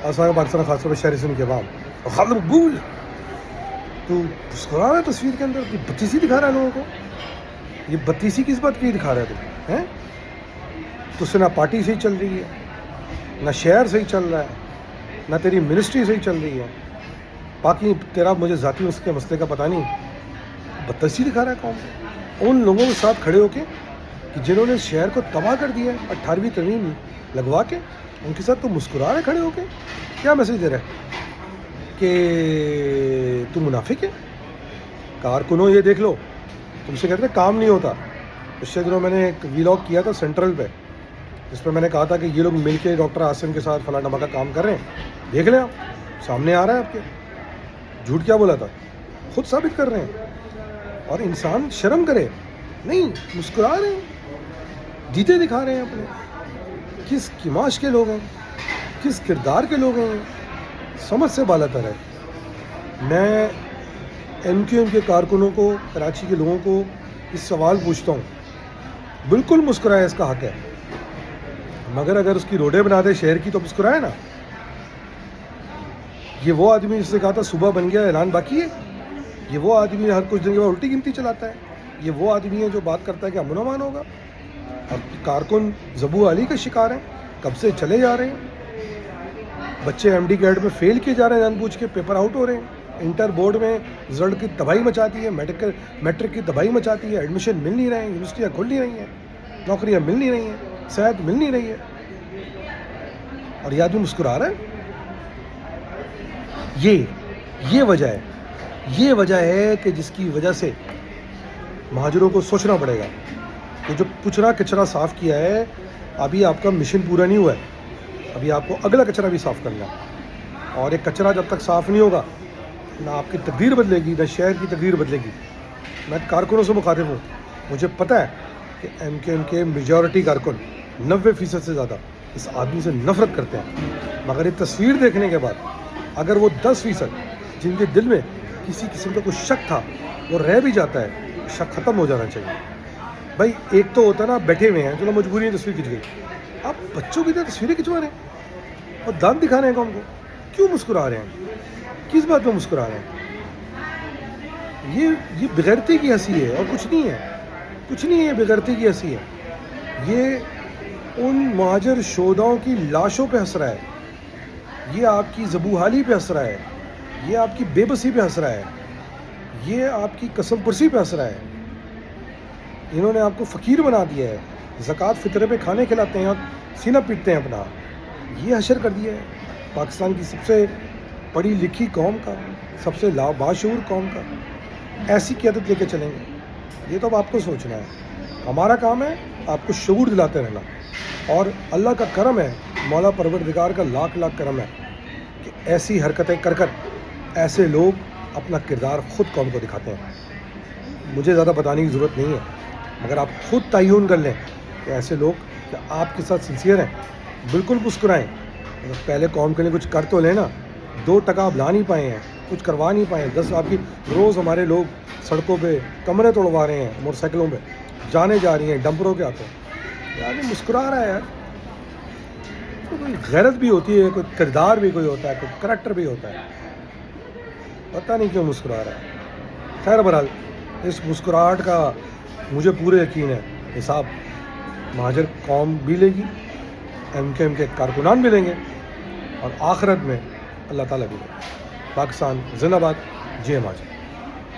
آسان پاکستان خاص طور پہ شہری سندھ کے عوام اور خالد مقبول تو مسکرا رہا ہے تصویر کے اندر، یہ بتیسی دکھا رہا ہے لوگوں کو. یہ بتیسی کس بات کی دکھا رہا ہے تو ہیں؟ تو اس سے نہ پارٹی صحیح چل رہی ہے، نہ شہر صحیح چل رہا ہے، نہ تیری منسٹری صحیح چل رہی ہے. باقی تیرا مجھے ذاتی اس کے مسئلے کا پتہ نہیں، بتیسی دکھا رہا ہے قوم کو ان لوگوں کے ساتھ کھڑے ہو کے کہ جنہوں نے شہر کو تباہ کر دیا ہے 18ویں ترمیم لگوا کے. ان کے ساتھ تو مسکرا رہے کھڑے ہو کے. کیا میسج دے رہا ہے کہ تم منافق ہے؟ کارکنوں یہ دیکھ لو، تم سے کہتے ہیں کام نہیں ہوتا. پچھلے دنوں میں نے ایک ویلاگ کیا تھا سینٹرل پہ، جس پہ میں نے کہا تھا کہ یہ لوگ مل کے ڈاکٹر عاصم کے ساتھ فلاں ڈما کا کام کر رہے ہیں. دیکھ لیں آپ، سامنے آ رہا ہے آپ کے. جھوٹ کیا بولا تھا، خود ثابت کر رہے ہیں. اور انسان شرم کرے نہیں، مسکرا رہے ہیں، جیتے دکھا رہے ہیں اپنے. کس کماش کے لوگ ہیں، کس کردار کے لوگ ہیں، سمجھ سے بالا تر ہے. میں ایم کیو ایم کے کارکنوں کو، کراچی کے لوگوں کو اس سوال پوچھتا ہوں. بالکل مسکرائے، اس کا حق ہے، مگر اگر اس کی روڈیں بنا دے شہر کی تو مسکرائے نا. یہ وہ آدمی جس نے کہا تھا صبح بن گیا اعلان باقی ہے. یہ وہ آدمی ہر کچھ دن کے بعد الٹی گنتی چلاتا ہے. یہ وہ آدمی ہے جو بات کرتا ہے کہ امن و امان ہوگا. اور کارکن زبو علی کا شکار ہیں، کب سے چلے جا رہے ہیں. بچے ایم ڈی گریڈ میں فیل کیے جا رہے ہیں، جان بوجھ کے پیپر آؤٹ ہو رہے ہیں. انٹر بورڈ میں رزلٹ کی تباہی مچاتی ہے، میٹرک کی تباہی مچاتی ہے. ایڈمیشن مل نہیں رہے ہیں، یونیورسٹیاں کھل نہیں رہی ہیں، نوکریاں مل نہیں رہی ہیں، صحت مل نہیں رہی ہے. اور یہ آدمی مسکرا رہا ہے. یہ وجہ ہے، یہ وجہ ہے کہ جس کی وجہ سے مہاجروں کو سوچنا پڑے گا. تو جو کچرا کچرا صاف کیا ہے، ابھی آپ کا مشن پورا نہیں ہوا ہے. ابھی آپ کو اگلا کچرا بھی صاف کرنا ہے. اور ایک کچرا جب تک صاف نہیں ہوگا، نہ آپ کی تقدیر بدلے گی، نہ شہر کی تقدیر بدلے گی. میں کارکنوں سے مخاطب ہوں. مجھے پتہ ہے کہ ایم کیو ایم کے میجورٹی کارکن 90% سے زیادہ اس آدمی سے نفرت کرتے ہیں. مگر یہ تصویر دیکھنے کے بعد اگر وہ 10% جن کے دل میں کسی قسم کا کوئی شک تھا وہ رہ بھی جاتا ہے، شک ختم ہو جانا چاہیے. بھائی ایک تو ہوتا ہے نا، بیٹھے ہوئے ہیں، چلو مجبوری میں تصویر کھنچ گئی. آپ بچوں کی طرح تصویریں کھنچوا رہے ہیں اور دانت دکھا رہے ہیں قوم کو. کیوں مسکرا رہے ہیں؟ کس بات پہ مسکرا رہے ہیں؟ یہ بغیرتی کی ہنسی ہے اور کچھ نہیں ہے. کچھ نہیں ہے، یہ بغیرتی کی ہنسی ہے. یہ ان مہاجر شہداؤں کی لاشوں پہ ہنس رہا ہے. یہ آپ کی زبوحالی پہ ہنس رہا ہے. یہ آپ کی بے بسی پہ ہنس رہا ہے. یہ آپ کی قسم پرسی پہ ہنس رہا ہے. انہوں نے آپ کو فقیر بنا دیا ہے. زکوٰۃ فطرے پہ کھانے کھلاتے ہیں اور سینہ پیٹتے ہیں اپنا. یہ حشر کر دیا ہے پاکستان کی سب سے پڑھی لکھی قوم کا، سب سے باشعور قوم کا. ایسی قیادت لے کے چلیں گے؟ یہ تو اب آپ کو سوچنا ہے. ہمارا کام ہے آپ کو شعور دلاتے رہنا. اور اللہ کا کرم ہے، مولا پروردگار کا لاکھ لاکھ کرم ہے کہ ایسی حرکتیں کر کر ایسے لوگ اپنا کردار خود قوم کو دکھاتے ہیں. مجھے زیادہ بتانے کی ضرورت نہیں ہے، مگر آپ خود تعین کر لیں کہ ایسے لوگ کیا آپ کے ساتھ سنسیئر ہیں. بالکل مسکرائیں. اگر پہلے قوم کے لیے کچھ کر تو لیں نا. 2 ٹکا آپ لا نہیں پائے ہیں، کچھ کروا نہیں پائے ہیں. 10 آپ کی روز ہمارے لوگ سڑکوں پہ کمرے توڑوا رہے ہیں، موٹر سائیکلوں پہ جانے جا رہی ہیں ڈمپروں کے ہاتھوں. یار یہ مسکرا رہا ہے یار. کوئی غیرت بھی ہوتی ہے، کوئی کردار بھی کوئی ہوتا ہے، کوئی کریکٹر بھی ہوتا ہے. پتہ نہیں کیوں مسکرا رہا ہے. خیر بہرحال اس مسکراہٹ کا مجھے پورے یقین ہے حساب مہاجر قوم بھی لے گی، ایم کیو ایم کے کارکنان بھی لیں گے، اور آخرت میں اللہ تعالیٰ بھی لیں گے. پاکستان زندہ باد. جے مہاجر.